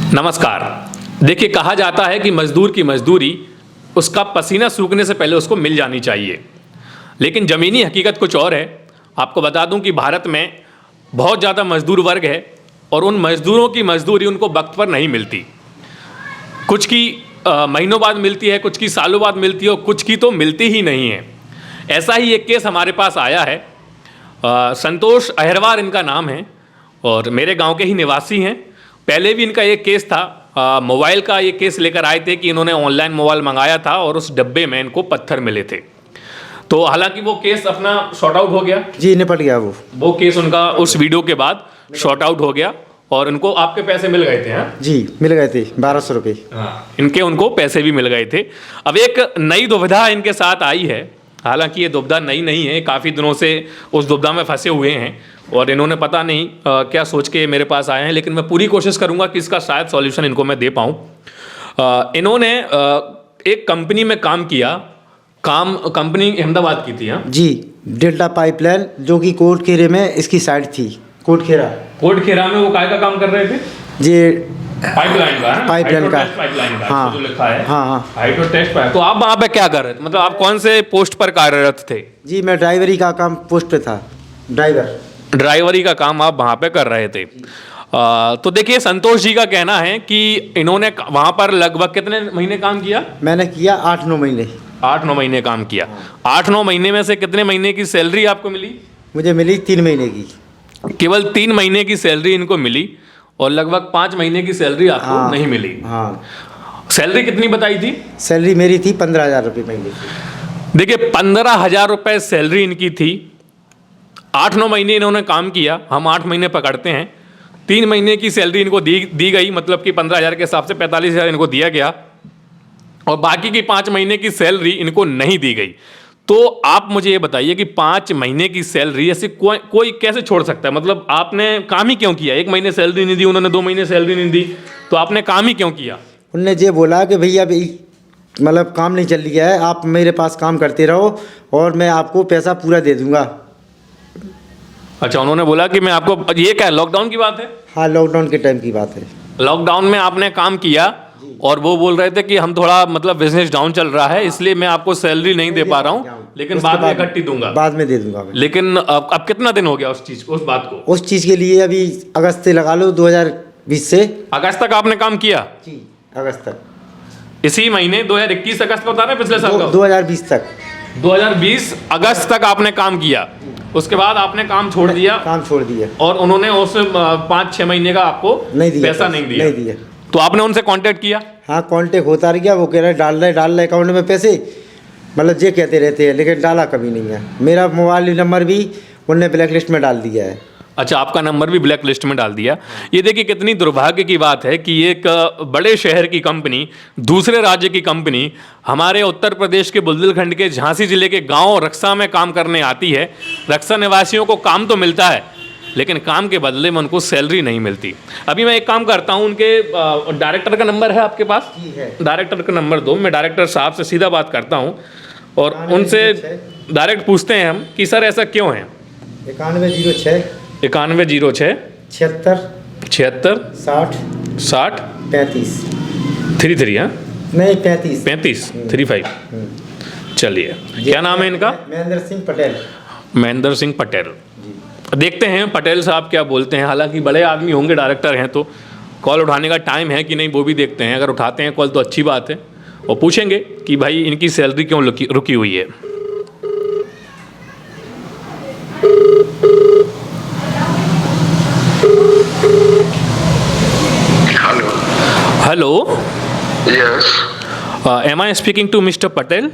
नमस्कार। देखिए, कहा जाता है कि मजदूर की मजदूरी उसका पसीना सूखने से पहले उसको मिल जानी चाहिए, लेकिन ज़मीनी हकीकत कुछ और है। आपको बता दूं कि भारत में बहुत ज़्यादा मजदूर वर्ग है और उन मजदूरों की मजदूरी उनको वक्त पर नहीं मिलती। कुछ की महीनों बाद मिलती है, कुछ की सालों बाद मिलती है और कुछ की तो मिलती ही नहीं है। ऐसा ही एक केस हमारे पास आया है। संतोष अहिरवार इनका नाम है और मेरे गांव के ही निवासी हैं। पहले भी इनका एक केस था, मोबाइल का ये केस लेकर आए थे कि इन्होंने ऑनलाइन मोबाइल मंगाया था और उस डब्बे में इनको पत्थर मिले थे। तो हालांकि वो केस अपना शॉर्ट आउट हो गया, जी निपट गया वो केस उनका उस वीडियो के बाद शॉर्ट आउट हो गया और इनको आपके पैसे मिल गए थे। हाँ जी मिल गए थे 1200 रुपये। हाँ, उनको पैसे भी मिल गए थे। अब एक नई दुविधा इनके साथ आई है। हालांकि ये दुविधा नई नहीं है, काफ़ी दिनों से उस दुविधा में फंसे हुए हैं और इन्होंने पता नहीं क्या सोच के मेरे पास आए हैं, लेकिन मैं पूरी कोशिश करूंगा कि इसका शायद सॉल्यूशन इनको मैं दे पाऊँ। इन्होंने एक कंपनी में काम किया, कंपनी अहमदाबाद की थी। हाँ जी, डेल्टा पाइपलाइन, जो कि कोटखेरे में इसकी साइट थी। कोटखेरा में वो काय का काम कर रहे थे? जी पाइपलाइन का, पाइपलाइन का हाँ, जो लिखा है हाँ हाइड्रो टेस्ट पाइप। तो आप वहाँ पे क्या कर रहे थे, मतलब आप कौन से पोस्ट पर कार्यरत थे? जी मैं ड्राइवरी का काम पोस्ट पे था। ड्राइवरी का काम आप वहाँ पे कर रहे थे। तो देखिए, संतोष जी का कहना है कि इन्होंने वहाँ पर लगभग कितने महीने काम किया? मैंने किया 8-9 महीने। 8-9 महीने काम किया। 8-9 महीने में से कितने महीने की सैलरी आपको मिली? मुझे मिली 3 महीने की। केवल 3 महीने की सैलरी इनको मिली और लगभग 5 महीने की सैलरी आपको नहीं मिली। हाँ। सैलरी कितनी बताई थी? सैलरी मेरी थी 15,000 रुपये महीने की। देखिए, 15,000 रुपये सैलरी इनकी थी। 8-9 महीने इन्होंने काम किया, हम 8 महीने पकड़ते हैं। 3 महीने की सैलरी इनको दी गई, मतलब कि 15,000 के हिसाब से 45,000 इनको दिया गया और बाकी की 5 महीने की सैलरी इनको नहीं दी गई। तो आप मुझे ये बताइए कि 5 महीने की सैलरी ऐसे कोई कैसे छोड़ सकता है? मतलब आपने काम ही क्यों किया? 1 महीने सैलरी नहीं दी उन्होंने, 2 महीने सैलरी नहीं दी, तो आपने काम ही क्यों किया? उनने ये बोला कि भैया अभी मतलब काम नहीं चल रहा है, आप मेरे पास काम करते रहो और मैं आपको पैसा पूरा दे दूंगा। अच्छा, उन्होंने बोला कि मैं आपको, ये क्या लॉकडाउन की बात है? हाँ, लॉकडाउन के टाइम की बात है। लॉकडाउन में आपने काम किया और वो बोल रहे थे कि हम थोड़ा मतलब बिजनेस डाउन चल रहा है, इसलिए मैं आपको सैलरी नहीं दे पा रहा हूँ, लेकिन बाद में इकट्ठी दूंगा, बाद में दे दूंगा। लेकिन अब कितना दिन हो गया उस बात को? उस चीज़ के लिए अभी अगस्त से लगा लो, 2020 से। अगस्त तक आपने काम किया? जी, अगस्त तक। इसी महीने 2021 अगस्त का बता रहे हैं, पिछले साल का 2020 तक। 2020 अगस्त तक आपने काम किया, उसके बाद आपने काम छोड़ दिया और उन्होंने उस 5-6 महीने का आपको पैसा नहीं दिया। तो आपने उनसे कांटेक्ट किया? हाँ, कांटेक्ट होता रह गया। वो कह रहे डाल रहे अकाउंट में पैसे, मतलब ये कहते रहते हैं, लेकिन डाला कभी नहीं है। मेरा मोबाइल नंबर भी उनने ब्लैक लिस्ट में डाल दिया है। अच्छा, आपका नंबर भी ब्लैक लिस्ट में डाल दिया। ये देखिए, कितनी दुर्भाग्य की बात है कि एक बड़े शहर की कंपनी, दूसरे राज्य की कंपनी हमारे उत्तर प्रदेश के बुंदेलखंड के झांसी जिले के गांव रक्सा में काम करने आती है। रक्सा निवासियों को काम तो मिलता है, लेकिन काम के बदले में उनको सैलरी नहीं मिलती। अभी मैं एक काम करता हूं, उनके डायरेक्टर का नंबर है आपके पास? डायरेक्टर का नंबर दो, मैं डायरेक्टर साहब से सीधा बात करता हूं और उनसे डायरेक्ट पूछते हैं हम कि सर ऐसा क्यों है। 9106 76 60 35 33। हाँ नहीं, 35 35। चलिए, क्या नाम है इनका? महेंद्र सिंह पटेल। देखते हैं पटेल साहब क्या बोलते हैं। हालांकि बड़े आदमी होंगे, डायरेक्टर हैं, तो कॉल उठाने का टाइम है कि नहीं वो भी देखते हैं। अगर उठाते हैं कॉल तो अच्छी बात है और पूछेंगे कि भाई इनकी सैलरी क्यों रुकी हुई है। Hello. Yes. Am I speaking to Mr. Patel?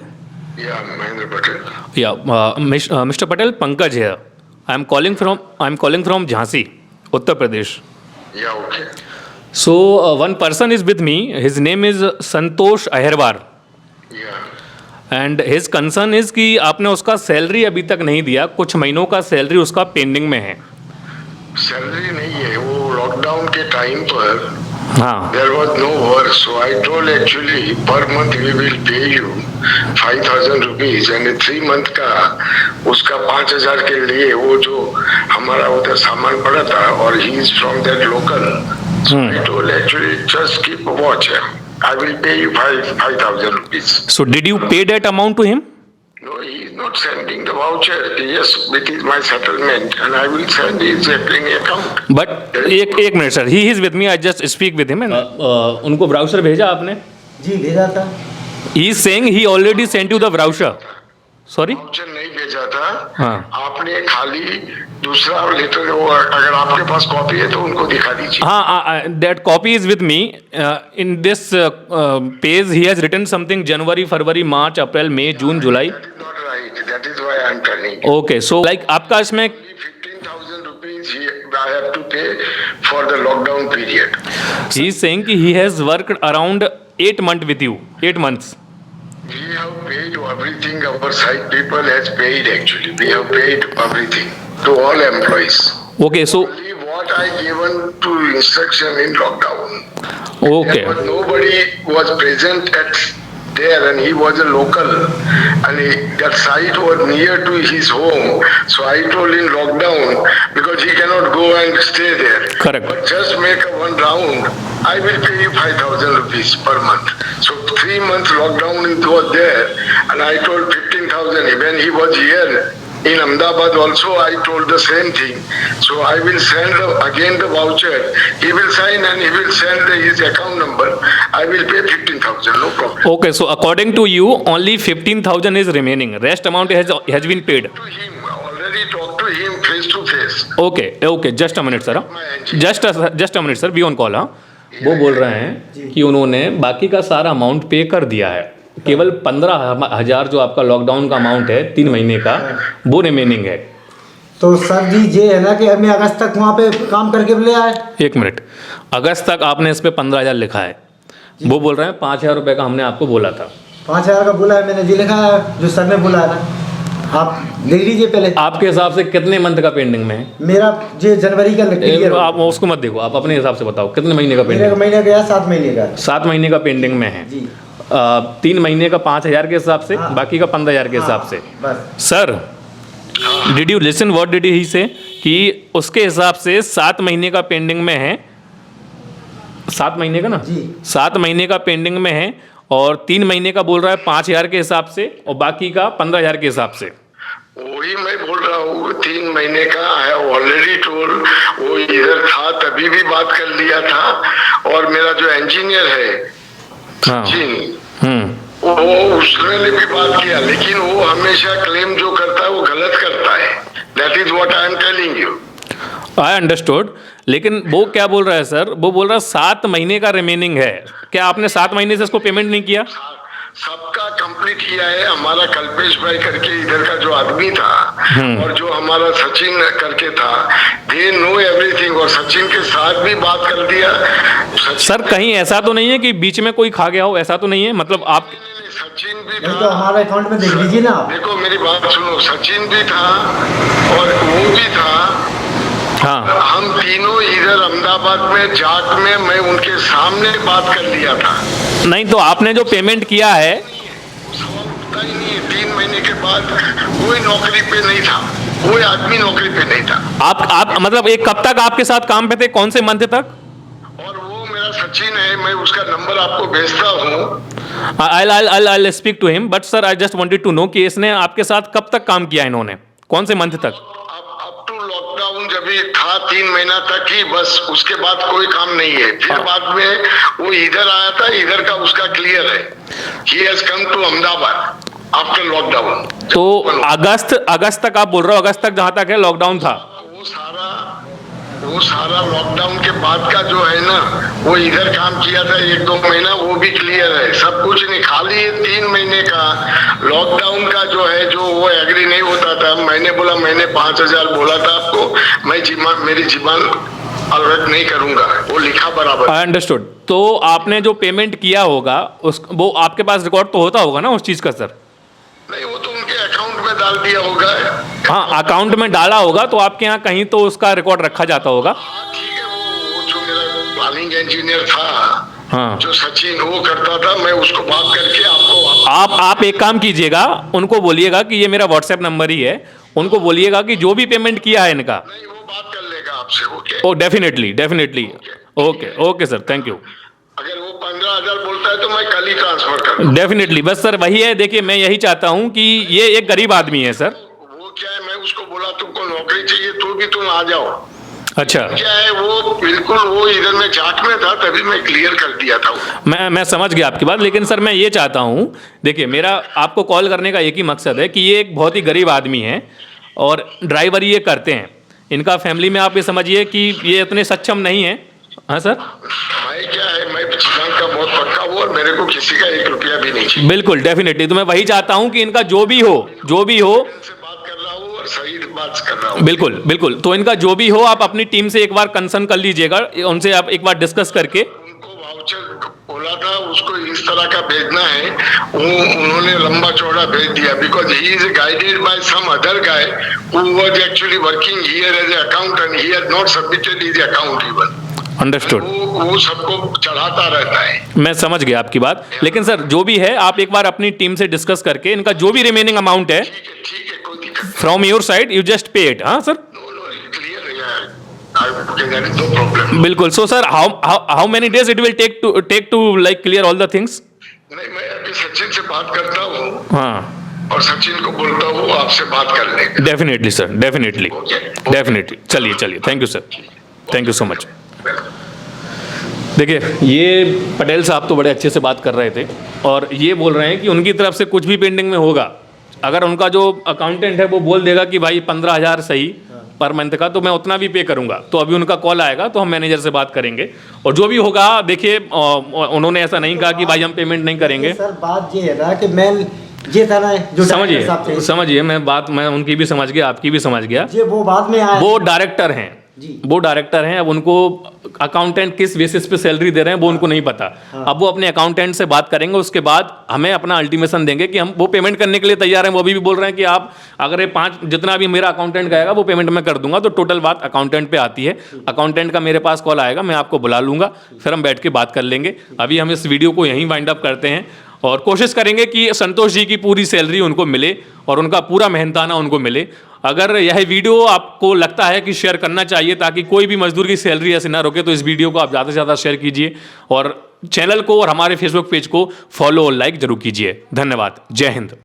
Yeah, Mahendra Patel. Yeah, Mr. Patel, Pankaj here. I'm calling from Jhansi, Uttar Pradesh. Yeah, okay. So one person is with me. His name is Santosh Ahirwar. Yeah. And his concern is कि आपने उसका salary अभी तक नहीं दिया, कुछ महीनों का सैलरी उसका पेंडिंग में है। सैलरी नहीं है, वो लॉकडाउन के टाइम पर हाँ, there was no work, so I told actually per month we will pay you 5,000 rupees and 3 month का उसका 5,000 के लिए वो जो हमारा उधर सामान पड़ा था और he is from that local, So I told actually just keep a watch. I will pay you 5,000 rupees. So did you pay that amount to him? No, he is not sending the voucher. Yes, it is my settlement, and I will send his checking account. But एक minute sir, he is with me, I just speak with him. उनको brochure भेजा आपने? जी भेजा था। He is saying he already sent you the brochure. Sorry, voucher नहीं भेजा था। हाँ। आपने खाली दूसरा लेटर, अगर आपके पास कॉपी है तो उनको दिखा दीजिए। हाँ, that copy is with me. In this page he has written something January, February, March, April, May, June, July. That is not right. That is why I am telling you. Okay, so like आपका इसमें 15,000 rupees I have to pay for the lockdown period. He is saying कि he has worked around 8 months with you, 8 months. We have paid everything. Our site people has paid actually. We have paid everything to all employees. Okay, so Only what I given to instruction in lockdown. okay, There was nobody was present at there, and he was a local, and that site was near to his home. So I told in lockdown because he cannot go and stay there. Correct. But just make a one round. I will pay you 5,000 rupees per month. So 3 months lockdown it was there, and I told 15,000. When he was here in Ahmedabad also, I told the same thing. So I will send again the voucher. He will sign and he will send his account number. I will pay 15,000, no problem. okay, so according to you, only 15,000 is remaining. Rest amount has been paid. To him, already talked to him face to face. Okay, okay, just a minute, sir. Just a minute, sir. Be on call, हाँ। वो बोल रहे हैं कि उन्होंने बाकी का सारा अमाउंट पे कर दिया है, केवल 15,000 जो आपका लॉकडाउन का अमाउंट है 3 महीने का, वो रिमेनिंग है। तो सर जी ये है ना कि हमें अगस्त तक वहाँ पे काम करके ले आए। एक मिनट, अगस्त तक आपने इस पे 15,000 लिखा है, वो बोल रहे हैं 5,000 रुपये का हमने आपको बोला था। 5,000 का बोला है मैंने, जी लिखा है जो सर ने बोला था, आप देख लीजिए पहले। आपके हिसाब से कितने मंथ का पेंडिंग में है? मेरा ये जनवरी का क्लियर। आप उसको मत देखो, आप अपने हिसाब से बताओ कितने महीने का मेरे पेंडिंग? महीने का 7 महीने का। 7 महीने का पेंडिंग में है जी। 3 महीने का 5,000 के हिसाब से, हाँ। बाकी का 15,000 के हिसाब से। बस sir, did you listen what did he से कि उसके हिसाब से 7 महीने का पेंडिंग में है, 7 महीने का ना जी। 7 महीने का पेंडिंग में है, और 3 महीने का बोल रहा है 5,000 के हिसाब से, और बाकी का 15,000 के हिसाब से। वही मैं बोल रहा हूँ, 3 महीने का आई हैव ऑलरेडी टोल्ड। वो इधर था तभी भी बात कर लिया था, और मेरा जो इंजीनियर है हाँ। सचिन, वो उसने भी बात किया, लेकिन वो हमेशा क्लेम जो करता है वो गलत करता है। That is what I am telling you. I understood, लेकिन वो क्या बोल रहा है सर? वो बोल रहा है 7 महीने का रिमेनिंग है। क्या आपने 7 महीने से इसको पेमेंट नहीं किया? सबका कंप्लीट किया है। हमारा कल्पेश भाई करके इधर का जो आदमी था, और जो हमारा सचिन करके था, दे नो एवरीथिंग, और सचिन के साथ भी बात कर दिया। सर कहीं ऐसा तो नहीं है कि बीच में कोई खा गया हो? ऐसा तो नहीं है, मतलब आप सचिन भी नहीं था। तो हमारे अकाउंट में देख लीजिए ना आप। देखो मेरी बात सुनो, सचिन भी था और वो भी था। हाँ, हम तीनों इधर अहमदाबाद में जाट में, मैं उनके सामने बात कर लिया था। नहीं तो आपने जो पेमेंट किया है, सवाल उठता ही नहीं है। 3 महीने के बाद कोई नौकरी पे नहीं था, कोई आदमी नौकरी पे नहीं था। आप मतलब एक कब तक आपके साथ काम पे थे, कौन से मंथ तक? और वो मेरा सचिन है, मैं उसका नंबर आपको भेजता हूँ। I'll speak to him, but sir I just wanted to know कि इसने आपके साथ कब तक काम किया, इन्होंने कौन से मंथ तक? अप टू लॉकडाउन जब ये था 3 महीना तक ही, बस उसके बाद कोई काम नहीं है। फिर बाद में वो इधर आया था, इधर का उसका क्लियर है। He has come to Ahmedabad after lockdown. तो अगस्त तक आप बोल रहे हो, अगस्त तक जहां तक है लॉकडाउन था। वो सारा लॉकडाउन के बाद का जो है ना, वो इधर काम किया था 1-2 महीना, वो भी क्लियर है। सब कुछ नहीं, खाली 3 महीने का लॉकडाउन का जो है, जो वो एग्री नहीं होता था। मैंने बोला, मैंने 5,000 बोला था आपको, मेरी जीवन अलर्ट नहीं करूंगा, वो लिखा बराबर। I understood. तो आपने जो पेमेंट किया होगा वो आपके पास रिकॉर्ड तो होता होगा ना उस चीज का सर? नहीं, वो तो उनके अकाउंट में डाल दिया होगा। हाँ, अकाउंट में डाला होगा, तो आपके यहाँ कहीं तो उसका रिकॉर्ड रखा जाता होगा। हाँ ठीक है, वो जो मेरा प्लानिंग इंजीनियर था, हाँ, जो सचिन, वो करता था। मैं उसको बात करके आपको आप एक काम कीजिएगा, उनको बोलिएगा कि ये मेरा व्हाट्सएप नंबर ही है, उनको बोलिएगा कि जो भी पेमेंट किया है इनका, नहीं, वो बात कर लेगा आपसे, okay? Oh definitely definitely. Okay okay sir, thank you. अगर वो 15,000 बोलता है तो मैं कल ही ट्रांसफर कर दूं। डेफिनेटली, बस सर वही है, देखिए मैं यही चाहता हूँ कि ये एक गरीब आदमी है सर। वो क्या है, मैं उसको बोला तुमको नौकरी चाहिए तो भी तुम आ जाओ। अच्छा, क्या है वो बिल्कुल वो इधर में झाक में था, तभी मैं क्लियर कर दिया था वो। मैं समझ गया आपकी बात, लेकिन सर मैं ये चाहता हूँ, देखिए मेरा आपको कॉल करने का एक ही मकसद है कि ये एक बहुत ही गरीब आदमी है और ड्राइवर ये करते हैं। इनका फैमिली में आप ये समझिए कि ये इतने सक्षम नहीं है। हाँ सर, मैं क्या है, मैं पिछला का बहुत पक्का हूँ और मेरे को किसी का 1 रुपया भी नहीं चाहिए। बिल्कुल डेफिनेटली, तो मैं वही चाहता हूँ कि इनका जो भी हो से बात कर रहा हूँ और सही बात कर रहा हूँ। बिल्कुल बिल्कुल, तो इनका जो भी हो आप अपनी टीम से एक बार कंसर्न कर लीजिएगा, उनसे आप एक बार डिस्कस करके। उनको वाउचर बोला था उसको इस तरह का भेजना है, वो उन्होंने लंबा चौड़ा भेज दिया, because he is guided by some other guy who was actually working here as a accountant. He had not submitted his account even. Understood. वो सबको चढ़ाता रहता है। मैं समझ गया आपकी बात, लेकिन सर जो भी है आप एक बार अपनी टीम से डिस्कस करके इनका जो भी रिमेनिंग अमाउंट है ठीक है, कोई दिक्कत नहीं। From your side you just pay it. हाँ सर, क्लियर है यार, देयर इज नो प्रॉब्लम। बिल्कुल। So sir how many days it will take to like clear all the things? नहीं, मैं अभी सचिन से बात करता हूँ हाँ और सचिन को बोलता हूँ आपसे बात कर लेगा। Definitely sir, definitely definitely. चलिए, thank you sir, thank you so much. देखिए ये पटेल साहब तो बड़े अच्छे से बात कर रहे थे और ये बोल रहे हैं कि उनकी तरफ से कुछ भी पेंडिंग में होगा, अगर उनका जो अकाउंटेंट है वो बोल देगा कि भाई 15,000 सही पर मंथ का, तो मैं उतना भी पे करूंगा। तो अभी उनका कॉल आएगा तो हम मैनेजर से बात करेंगे और जो भी होगा देखिए, उन्होंने ऐसा नहीं कहा कि भाई हम पेमेंट नहीं करेंगे। सर बात ये है ना कि मेन ये था ना जो समझिए मैं उनकी भी समझ गया, आपकी भी समझ गया। ये वो बाद में आया, वो डायरेक्टर हैं जी। वो डायरेक्टर हैं, अब उनको अकाउंटेंट किस बेसिस पे सैलरी दे रहे हैं वो उनको नहीं पता। अब वो अपने अकाउंटेंट से बात करेंगे, उसके बाद हमें अपना अल्टीमेशन देंगे कि हम वो पेमेंट करने के लिए तैयार हैं। वो अभी भी बोल रहे हैं कि आप अगर ये 5 जितना भी मेरा अकाउंटेंट कहेगा वो पेमेंट मैं कर दूंगा। तो टोटल बात अकाउंटेंट पे आती है। अकाउंटेंट का मेरे पास कॉल आएगा, मैं आपको बुला लूंगा, फिर हम बैठ के बात कर लेंगे। अभी हम इस वीडियो को यहीं वाइंड अप करते हैं और कोशिश करेंगे कि संतोष जी की पूरी सैलरी उनको मिले और उनका पूरा मेहनताना उनको मिले। अगर यह वीडियो आपको लगता है कि शेयर करना चाहिए ताकि कोई भी मजदूर की सैलरी ऐसे ना रोके, तो इस वीडियो को आप ज़्यादा से ज़्यादा शेयर कीजिए और चैनल को और हमारे फेसबुक पेज को फॉलो और लाइक जरूर कीजिए। धन्यवाद। जय हिंद।